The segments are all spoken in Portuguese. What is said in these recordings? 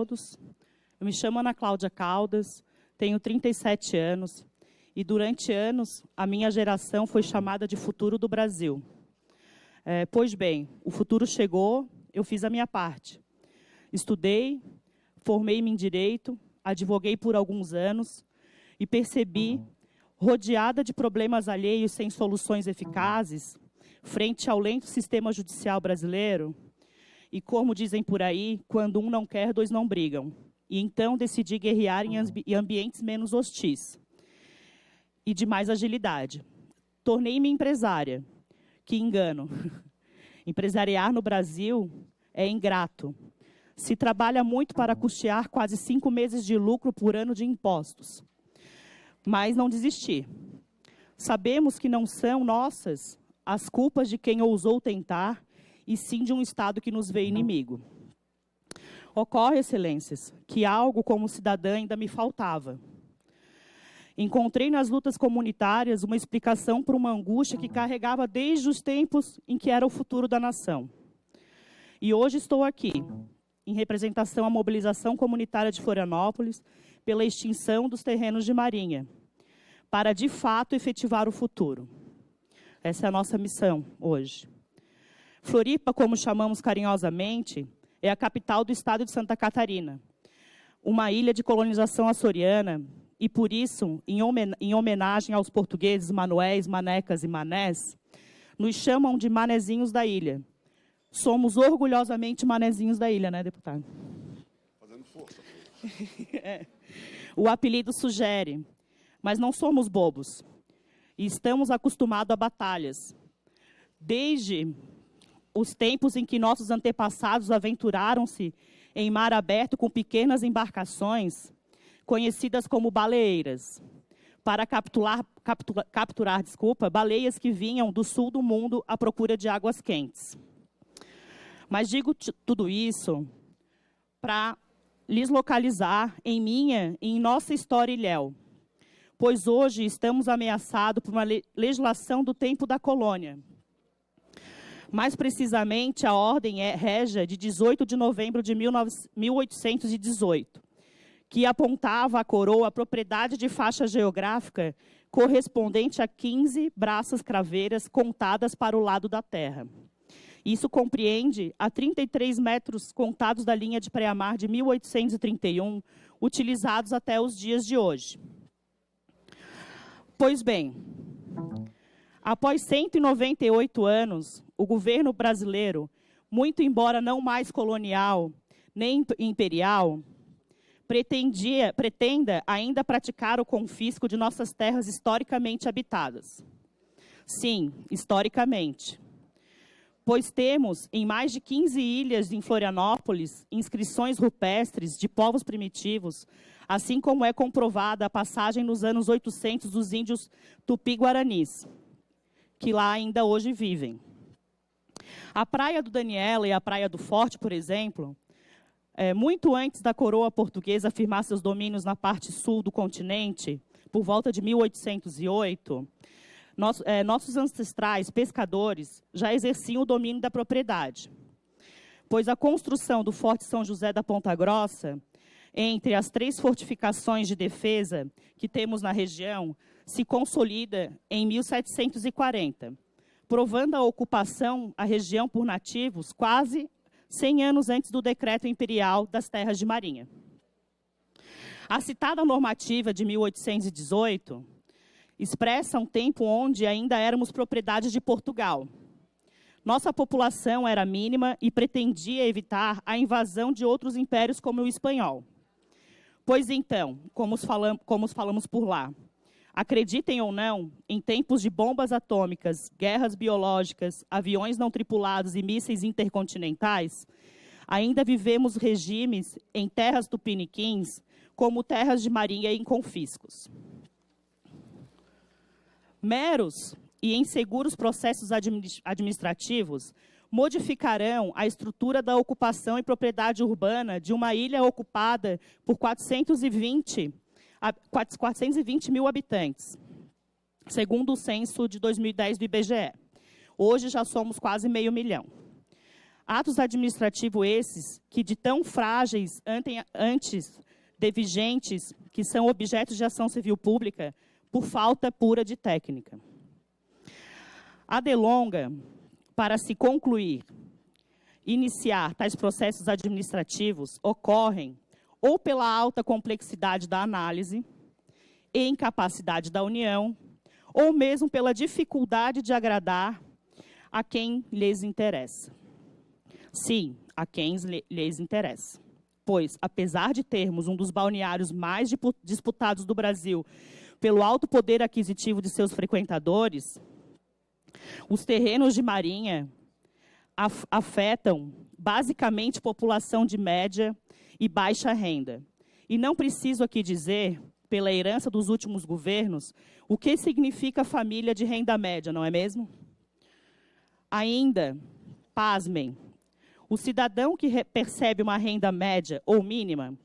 Todos. Eu me chamo Ana Cláudia Caldas, tenho 37 anos e durante anos a minha geração foi chamada de futuro do Brasil. Pois bem, o futuro chegou, eu fiz a minha parte. Estudei, formei-me em Direito, advoguei por alguns anos e percebi, rodeada de problemas alheios sem soluções eficazes, frente ao lento sistema judicial brasileiro, e como dizem por aí, quando um não quer, dois não brigam. E então decidi guerrear em ambientes menos hostis e de mais agilidade. Tornei-me empresária. Que engano. Empresariar no Brasil é ingrato. Se trabalha muito para custear quase 5 meses de lucro por ano de impostos. Mas não desisti. Sabemos que não são nossas as culpas de quem ousou tentar, e sim de um Estado que nos vê inimigo. Ocorre, excelências, que algo como cidadã ainda me faltava. Encontrei nas lutas comunitárias uma explicação para uma angústia que carregava desde os tempos em que era o futuro da nação. E hoje estou aqui, em representação à mobilização comunitária de Florianópolis, pela extinção dos terrenos de Marinha, para, de fato, efetivar o futuro. Essa é a nossa missão hoje. Floripa, como chamamos carinhosamente, é a capital do estado de Santa Catarina, uma ilha de colonização açoriana, e por isso, em homenagem aos portugueses Manuéis, Manecas e Manés, nos chamam de manezinhos da ilha. Somos orgulhosamente manezinhos da ilha, né, deputado? Fazendo força. O apelido sugere, mas não somos bobos. E estamos acostumados a batalhas. Desde os tempos em que nossos antepassados aventuraram-se em mar aberto com pequenas embarcações, conhecidas como baleeiras, para capturar baleias que vinham do sul do mundo à procura de águas quentes. Mas digo tudo isso para lhes localizar em minha e em nossa história ilhéu, pois hoje estamos ameaçados por uma legislação do tempo da colônia. Mais precisamente, a Ordem Régia de 18 de novembro de 1818, que apontava à coroa a propriedade de faixa geográfica correspondente a 15 braças craveiras contadas para o lado da terra. Isso compreende a 33 metros contados da linha de pré-mar de 1831, utilizados até os dias de hoje. Pois bem, após 198 anos, o governo brasileiro, muito embora não mais colonial nem imperial, pretenda ainda praticar o confisco de nossas terras historicamente habitadas. Sim, historicamente. Pois temos, em mais de 15 ilhas em Florianópolis, inscrições rupestres de povos primitivos, assim como é comprovada a passagem nos anos 800 dos índios tupi-guaranis, que lá ainda hoje vivem. A Praia do Daniela e a Praia do Forte, por exemplo, muito antes da coroa portuguesa afirmar seus domínios na parte sul do continente, por volta de 1808, nossos ancestrais pescadores já exerciam o domínio da propriedade, pois a construção do Forte São José da Ponta Grossa, entre as 3 fortificações de defesa que temos na região, se consolida em 1740, provando a ocupação à região por nativos quase 100 anos antes do decreto imperial das terras de Marinha. A citada normativa de 1818 expressa um tempo onde ainda éramos propriedade de Portugal. Nossa população era mínima e pretendia evitar a invasão de outros impérios como o espanhol. Pois então, como falamos por lá, acreditem ou não, em tempos de bombas atômicas, guerras biológicas, aviões não tripulados e mísseis intercontinentais, ainda vivemos regimes em terras tupiniquins, como terras de Marinha em confiscos. Meros e inseguros processos administrativos modificarão a estrutura da ocupação e propriedade urbana de uma ilha ocupada por 420 mil habitantes, segundo o censo de 2010 do IBGE. Hoje já somos quase 500 mil. Atos administrativos esses que de tão frágeis antes de vigentes, que são objetos de ação civil pública, por falta pura de técnica. A delonga, para se concluir, iniciar tais processos administrativos, ocorrem ou pela alta complexidade da análise e incapacidade da União, ou mesmo pela dificuldade de agradar a quem lhes interessa. Sim, a quem lhes interessa. Pois, apesar de termos um dos balneários mais disputados do Brasil pelo alto poder aquisitivo de seus frequentadores, os terrenos de Marinha afetam basicamente população de média e baixa renda. E não preciso aqui dizer, pela herança dos últimos governos, o que significa família de renda média, não é mesmo? Ainda, pasmem, o cidadão que percebe uma renda média ou mínima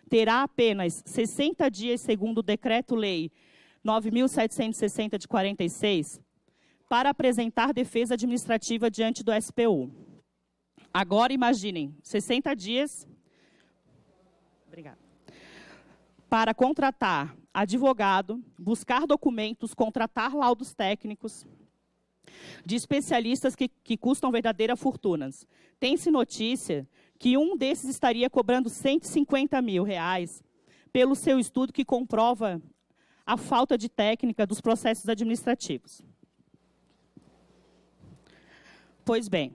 terá apenas 60 dias, segundo o Decreto-Lei 9.760 de 46, para apresentar defesa administrativa diante do SPU. Agora imaginem, 60 dias obrigada, para contratar advogado, buscar documentos, contratar laudos técnicos de especialistas que custam verdadeiras fortunas. Tem-se notícia que um desses estaria cobrando R$150 mil pelo seu estudo que comprova a falta de técnica dos processos administrativos. Pois bem,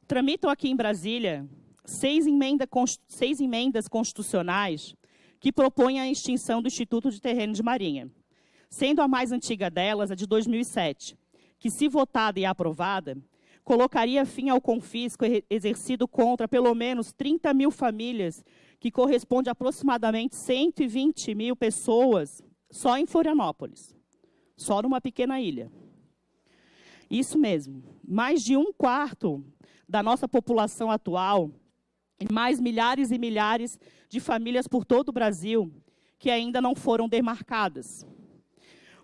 tramitam aqui em Brasília 6 emendas constitucionais que propõem a extinção do Instituto de Terreno de Marinha, sendo a mais antiga delas a de 2007, que, se votada e aprovada, colocaria fim ao confisco exercido contra pelo menos 30 mil famílias, que corresponde a aproximadamente 120 mil pessoas só em Florianópolis, só numa pequena ilha. Isso mesmo, mais de 1/4 da nossa população atual e mais milhares e milhares de famílias por todo o Brasil que ainda não foram demarcadas,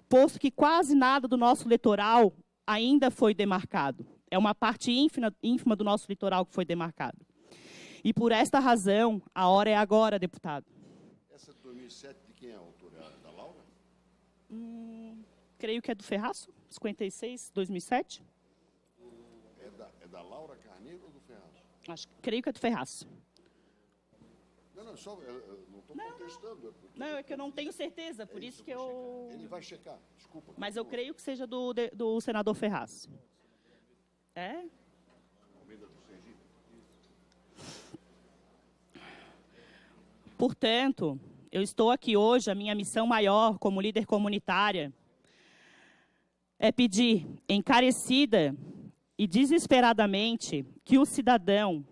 posto que quase nada do nosso litoral ainda foi demarcado. É uma parte ínfima do nosso litoral que foi demarcado. E por esta razão, a hora é agora, deputado. Essa de 2007, de quem é a autora? É da Laura? Creio que é do Ferraço, 56, 2007. É da Laura Carneiro ou do Ferraz? Creio que é do Ferraço. Não, não estou contestando. Não, é que eu não tenho certeza, por isso que eu... Ele vai checar, desculpa. Mas eu creio que seja do senador Ferraz. É? Portanto, eu estou aqui hoje, a minha missão maior como líder comunitária é pedir encarecida e desesperadamente que o cidadão,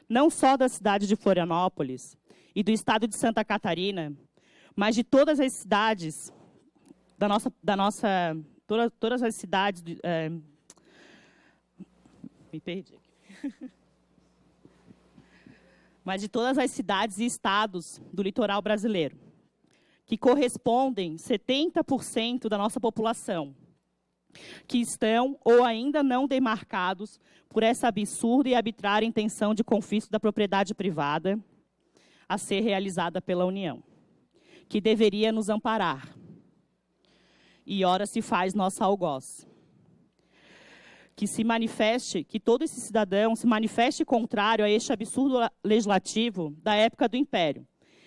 não só da cidade de Florianópolis e do estado de Santa Catarina, mas de todas as cidades todas as cidades, me perdi aqui. Mas de todas as cidades e estados do litoral brasileiro, que correspondem 70% da nossa população, que estão ou ainda não demarcados por essa absurda e arbitrária intenção de confisco da propriedade privada a ser realizada pela União, que deveria nos amparar. E ora se faz nosso algoz. Que todo esse cidadão se manifeste contrário a este absurdo legislativo da época do Império,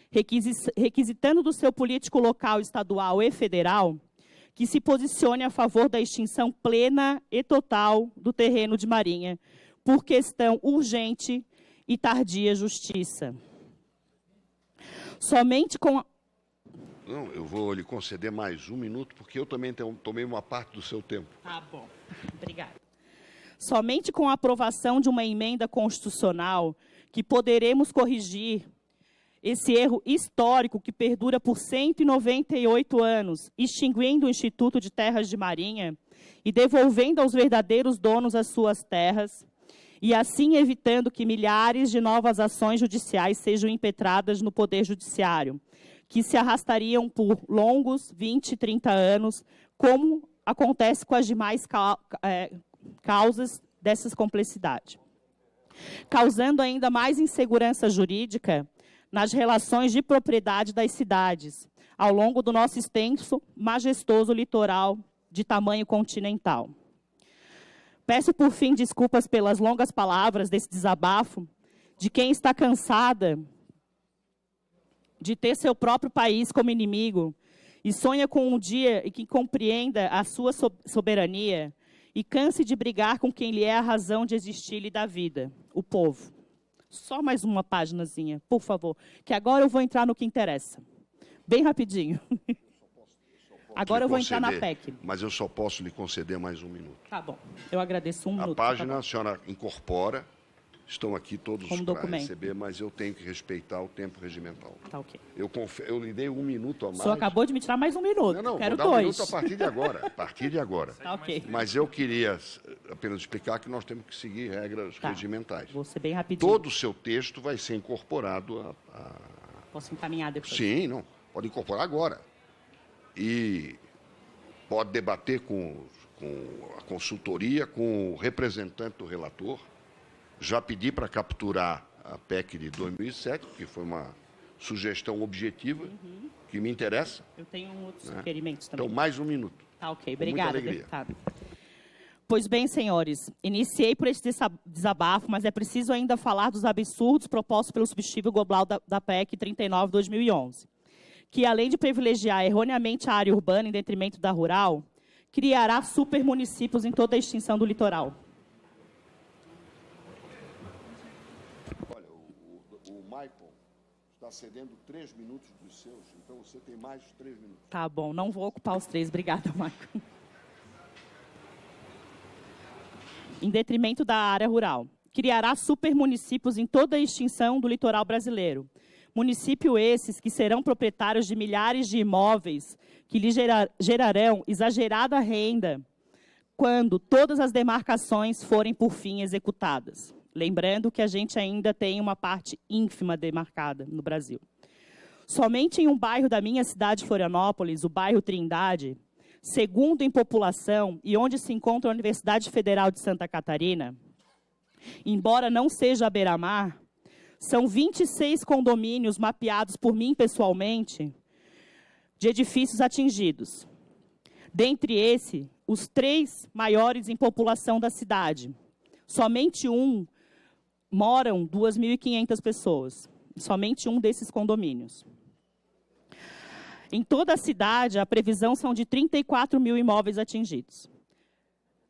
requisitando do seu político local, estadual e federal, que se posicione a favor da extinção plena e total do terreno de Marinha, por questão urgente e tardia justiça. Somente com... Não, eu vou lhe conceder mais 1 minuto, porque eu também tomei uma parte do seu tempo. Tá bom, obrigada. Somente com a aprovação de uma emenda constitucional que poderemos corrigir esse erro histórico que perdura por 198 anos, extinguindo o Instituto de Terras de Marinha e devolvendo aos verdadeiros donos as suas terras, e assim evitando que milhares de novas ações judiciais sejam impetradas no Poder Judiciário, que se arrastariam por longos 20, 30 anos, como acontece com as demais causas dessas complexidades. causando ainda mais insegurança jurídica nas relações de propriedade das cidades, ao longo do nosso extenso, majestoso litoral de tamanho continental. Peço, por fim, desculpas pelas longas palavras desse desabafo, de quem está cansada de ter seu próprio país como inimigo e sonha com um dia em que compreenda a sua soberania e canse de brigar com quem lhe é a razão de existir e lhe dar vida, o povo. Só mais uma paginazinha, por favor, que agora eu vou entrar no que interessa. Bem rapidinho. Agora eu vou entrar na PEC. Mas eu só posso lhe conceder mais um minuto. Tá bom, eu agradeço um minuto. A página a senhora incorpora, estão aqui todos para receber, mas eu tenho que respeitar o tempo regimental. Tá ok. Eu lhe dei um minuto a mais. O senhor acabou de me tirar mais um minuto. Não, quero vou dar 2. um minuto a partir de agora. A partir de agora. Tá ok. Mas eu queria apenas explicar que nós temos que seguir regras regimentais. Vou ser bem rapidinho. Todo o seu texto vai ser incorporado a... Posso encaminhar depois? Sim, não. Pode incorporar agora. E pode debater com a consultoria, com o representante do relator. Já pedi para capturar a PEC de 2007, que foi uma sugestão objetiva, que me interessa. Eu tenho outros requerimentos também. Então, mais um minuto. Tá ok, obrigada, deputado. Pois bem, senhores, iniciei por esse desabafo, mas é preciso ainda falar dos absurdos propostos pelo substitutivo global da PEC 39/2011, que, além de privilegiar erroneamente a área urbana em detrimento da rural, criará supermunicípios em toda a extensão do litoral. Olha, o Maicon está cedendo 3 minutos dos seus, então você tem mais 3 minutos. Tá bom, não vou ocupar os 3. Obrigada, Maicon. Em detrimento da área rural. Criará supermunicípios em toda a extensão do litoral brasileiro. Municípios esses que serão proprietários de milhares de imóveis que lhe gerarão exagerada renda quando todas as demarcações forem, por fim, executadas. Lembrando que a gente ainda tem uma parte ínfima demarcada no Brasil. Somente em um bairro da minha cidade, Florianópolis, o bairro Trindade, segundo em população e onde se encontra a Universidade Federal de Santa Catarina, embora não seja a beira-mar, são 26 condomínios mapeados por mim pessoalmente, de edifícios atingidos. Dentre esses, os 3 maiores em população da cidade. Somente moram 2.500 pessoas. Somente um desses condomínios. Em toda a cidade, a previsão são de 34 mil imóveis atingidos.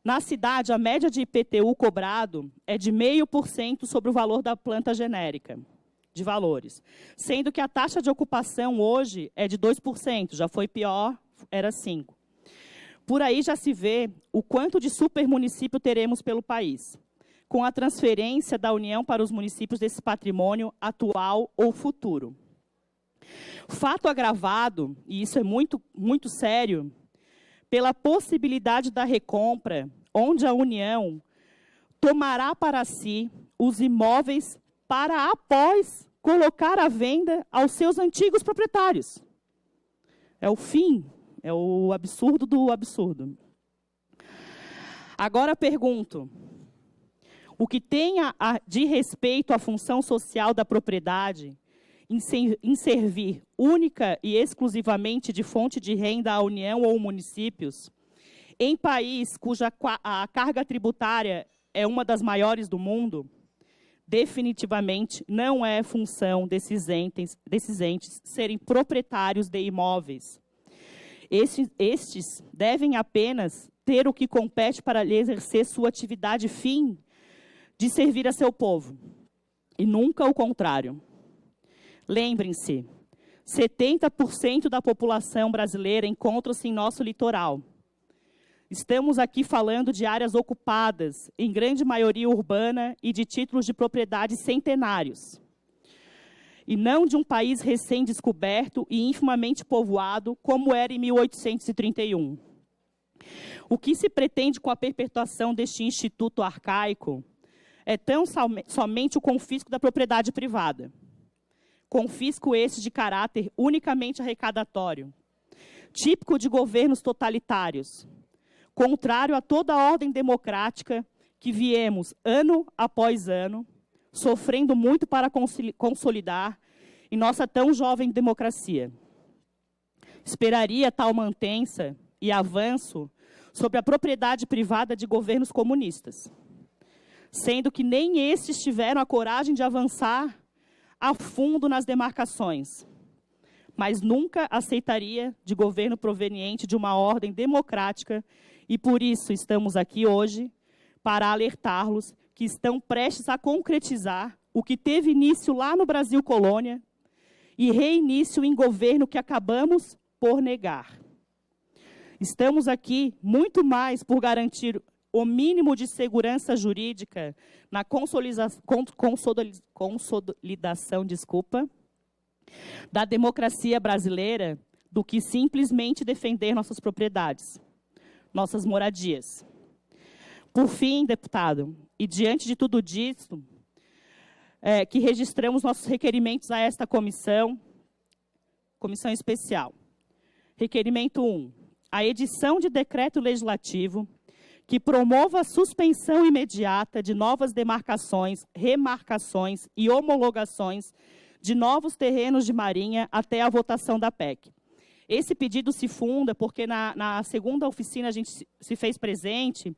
Na cidade, a média de IPTU cobrado é de 0,5% sobre o valor da planta genérica de valores, sendo que a taxa de ocupação hoje é de 2%, já foi pior, era 5%. Por aí já se vê o quanto de supermunicípio teremos pelo país, com a transferência da União para os municípios desse patrimônio atual ou futuro. Fato agravado, e isso é muito, muito sério, pela possibilidade da recompra, onde a União tomará para si os imóveis para, após, colocar à venda aos seus antigos proprietários. É o fim, é o absurdo do absurdo. Agora pergunto, o que tem de respeito à função social da propriedade, em servir única e exclusivamente de fonte de renda à União ou municípios, em país cuja a carga tributária é uma das maiores do mundo, definitivamente não é função desses entes serem proprietários de imóveis. Estes devem apenas ter o que compete para exercer sua atividade fim de servir a seu povo, e nunca o contrário. Lembrem-se, 70% da população brasileira encontra-se em nosso litoral. Estamos aqui falando de áreas ocupadas, em grande maioria urbana, e de títulos de propriedade centenários. E não de um país recém-descoberto e infimamente povoado, como era em 1831. O que se pretende com a perpetuação deste instituto arcaico é tão somente o confisco da propriedade privada. Confisco esse de caráter unicamente arrecadatório, típico de governos totalitários, contrário a toda a ordem democrática que viemos, ano após ano, sofrendo muito para consolidar em nossa tão jovem democracia. Esperaria tal mantença e avanço sobre a propriedade privada de governos comunistas, sendo que nem estes tiveram a coragem de avançar a fundo nas demarcações, mas nunca aceitaria de governo proveniente de uma ordem democrática, e por isso estamos aqui hoje para alertá-los que estão prestes a concretizar o que teve início lá no Brasil colônia e reinício em governo que acabamos por negar. Estamos aqui muito mais por garantir o mínimo de segurança jurídica na consolidação, da democracia brasileira do que simplesmente defender nossas propriedades, nossas moradias. Por fim, deputado, e diante de tudo disso, que registramos nossos requerimentos a esta comissão especial. Requerimento 1. A edição de decreto legislativo que promova a suspensão imediata de novas demarcações, remarcações e homologações de novos terrenos de marinha até a votação da PEC. Esse pedido se funda porque na segunda oficina a gente se fez presente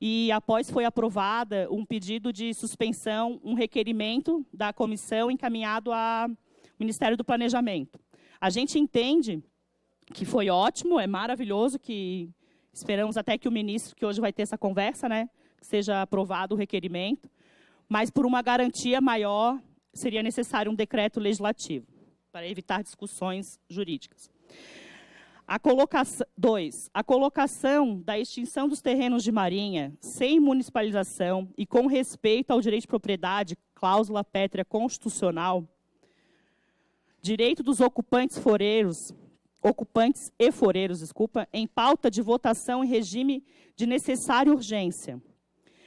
e após foi aprovada um pedido de suspensão, um requerimento da comissão encaminhado ao Ministério do Planejamento. A gente entende que foi ótimo, é maravilhoso, que esperamos até que o ministro, que hoje vai ter essa conversa, né, seja aprovado o requerimento, mas por uma garantia maior seria necessário um decreto legislativo, para evitar discussões jurídicas. 2. A colocação da extinção dos terrenos de marinha sem municipalização e com respeito ao direito de propriedade, cláusula pétrea constitucional, direito dos ocupantes e foreiros, em pauta de votação em regime de necessária urgência,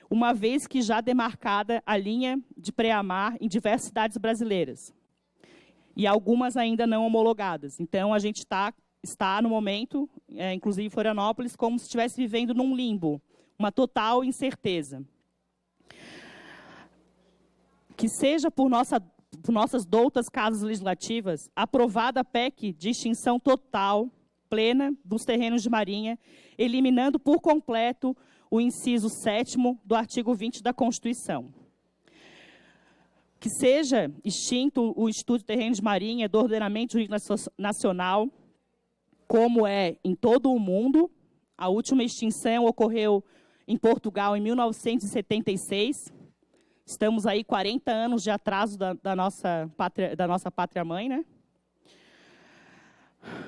uma vez que já demarcada a linha de pré-amar em diversas cidades brasileiras, e algumas ainda não homologadas. Então, a gente está no momento, inclusive em Florianópolis, como se estivesse vivendo num limbo, uma total incerteza. Que seja por nossas doutas casas legislativas, aprovada a PEC de extinção total, plena, dos terrenos de marinha, eliminando por completo o inciso 7º do artigo 20 da Constituição. Que seja extinto o Instituto de Terrenos de Marinha do Ordenamento Jurídico Nacional, como é em todo o mundo. A última extinção ocorreu em Portugal em 1976. Estamos aí 40 anos de atraso da nossa pátria-mãe, né?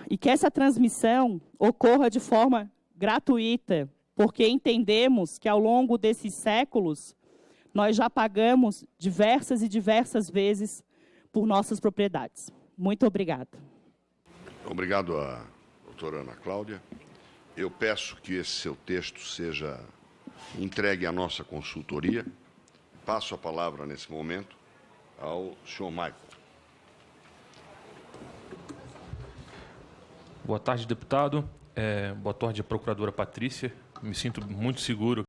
E que essa transmissão ocorra de forma gratuita, porque entendemos que ao longo desses séculos nós já pagamos diversas e diversas vezes por nossas propriedades. Muito obrigada. Obrigado à doutora Ana Cláudia. Eu peço que esse seu texto seja entregue à nossa consultoria. Passo a palavra, nesse momento, ao senhor Michael. Boa tarde, deputado. Boa tarde, procuradora Patrícia. Me sinto muito seguro